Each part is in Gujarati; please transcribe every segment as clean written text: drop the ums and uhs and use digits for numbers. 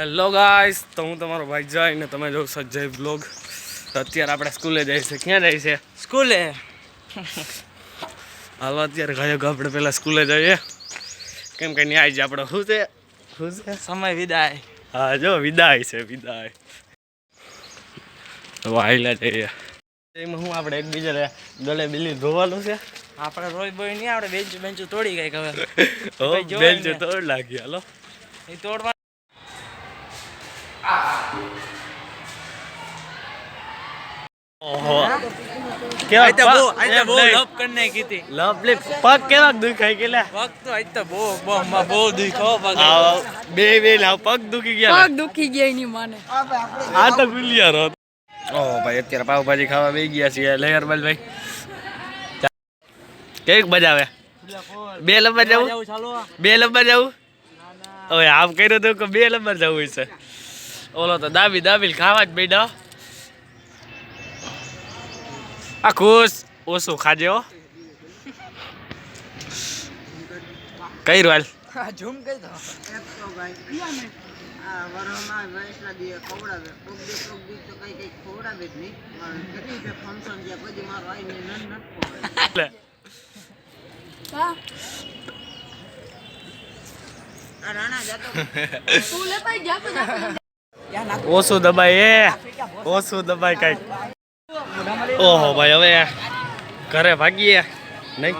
હેલો ગાઈસ, તો હું તમારો ભાઈ જય ને તમે જો સજ્જય વ્લોગ. તો અત્યારે આપણે સ્કૂલે જાય છે. ક્યાં જાય છે? સ્કૂલે. હાલો અત્યારે ગયો આપણે પહેલા સ્કૂલે જઈએ, કેમ કે ન્યાય જ આપણે શું છે સમય વિદાય. હા જો વિદાય છે, વિદાય. તો હાઈલા જઈએ. એમાં હું આપણે એકબીજાને ગળે બિલી ધોવાનું છે. આપણે રોય બોય નહીં, આપણે બેન્ચ તોડી ગઈ હવે. બેન્ચ તોડ લાગી. હાલો એ તોડવા. ઓહો કેવા બહુ લપ કરને કીધી. લવલી પગ કેવા દુખાઈ ગયેલા. પગ તો આજ તો બહુ દુખો પગ. બે લાવ પગ દુખી ગયા. પગ દુખી ગયા એની માને. આ તો ગુલિયાર હતો. ઓહો ભાઈ અત્યારે પાવભાજી ખાવા બેસી ગયા છીએ. લેયરબલ ભાઈ કેક બજાવે. 2 નંબર જવું, 2 નંબર જવું. હવે આમ કર્યું હતું કે 2 નંબર જવું છે. ઓલો તો દાબી ખાવા જ બેઠા. આ ખુશ ઓછું ખાજે હો. કઈ રોલ ઝૂમ કરી દો. ઓછું દબાય ઓછું દબાય કઈક. ઓહો ભાઈ હવે ઘરે ભાગીએ નહીં.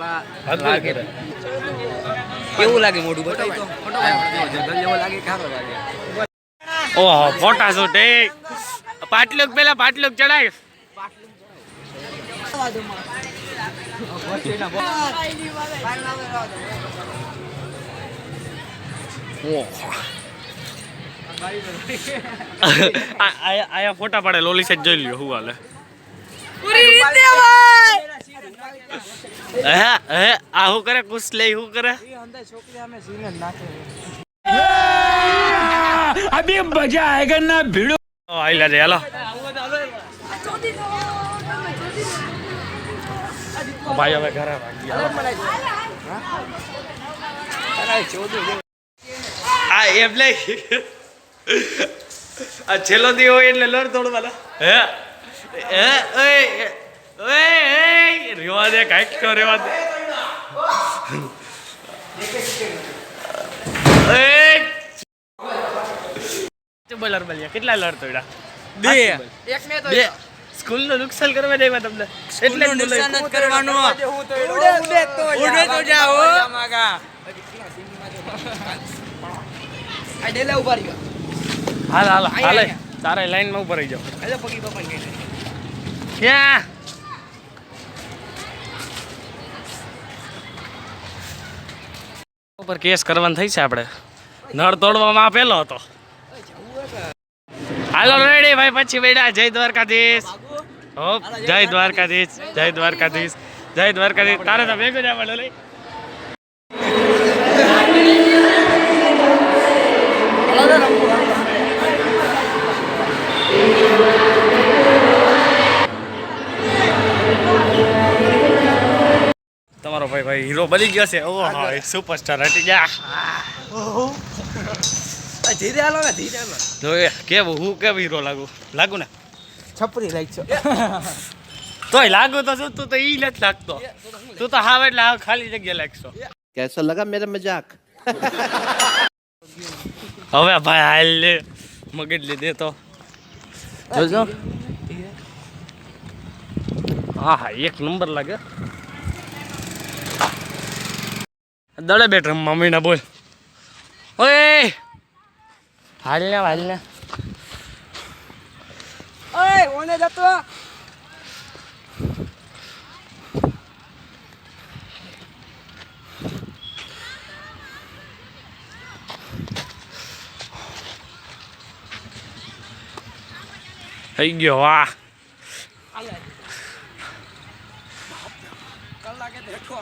કેવું લાગે મોઢું બતાવી તો. જંગલ જેવો લાગે, ખારો લાગે. ઓહો ફોટા શૂટ એ પાટલુક પેલા પાટલુક ચડાય. આયા ફોટા પાડે લોલી સેટ જોઈ લ્યો હું હાલે. આ હું કરે કુશ લે હું કરે. अभी मजा आएगा ना भिड़ो. આઈલા રે હાલો ભાઈ હવે ઘરે ભાગી. આ એમ નહીં, આ છેલ્લો દી હોય એટલે લડ તોડવાના. રેવા દે કાંઈક તો રેવા દે. બોલર બોલ્યા કેટલા લડ તોડ્યા? 2 સ્કૂલ નું નુકસાન કરવા દેવા તમને એટલે નુકસાન જ કરવાનું. ઉડે તો જાઓ. આ ડેલા ઉભા રહ્યો. હાલ તારે લાઈન માં ઉભા રહી જાઓ. એટલે પગી પપ્પા કહે ક્યાં ઉપર કેસ કરવાનું થઈ છે. આપણે નળ તોડવામાં પેલો હતો. હાલો રેડી ભાઈ પછી બેડા. જય દ્વારકાધીશ. હો જય દ્વારકાધીશ, જય દ્વારકાધીશ, જય દ્વારકાધીશ. તારે તો ભેગું જ આવવાનું લઈ. તમારો ભાઈ હીરો બની ગયો છે. ઓહો સુપરસ્ટાર હટી જા. ધીરે હાલો ને, ધીરે હાલો. જોઈએ કેવું હું કેવું હીરો લાગુ ને. છપરી લાગશો. તોય લાગુ તો શું, તું તો ઈ નથી લાગતો. તું તો હાવ એટલે હાવ ખાલી જગ્યા લાગશો. कैसा लगा मेरा मजाक? હવે ભાઈ હાલ લે મગજ લીધે તો જોજો. હા 1 નંબર લાગે. દડે બેટ રમવા મમ્મીને બોલ. ઓય હાલ ને ઓય ઓને જતો. થઈ ગયો. વાહ કલાકે દેખો.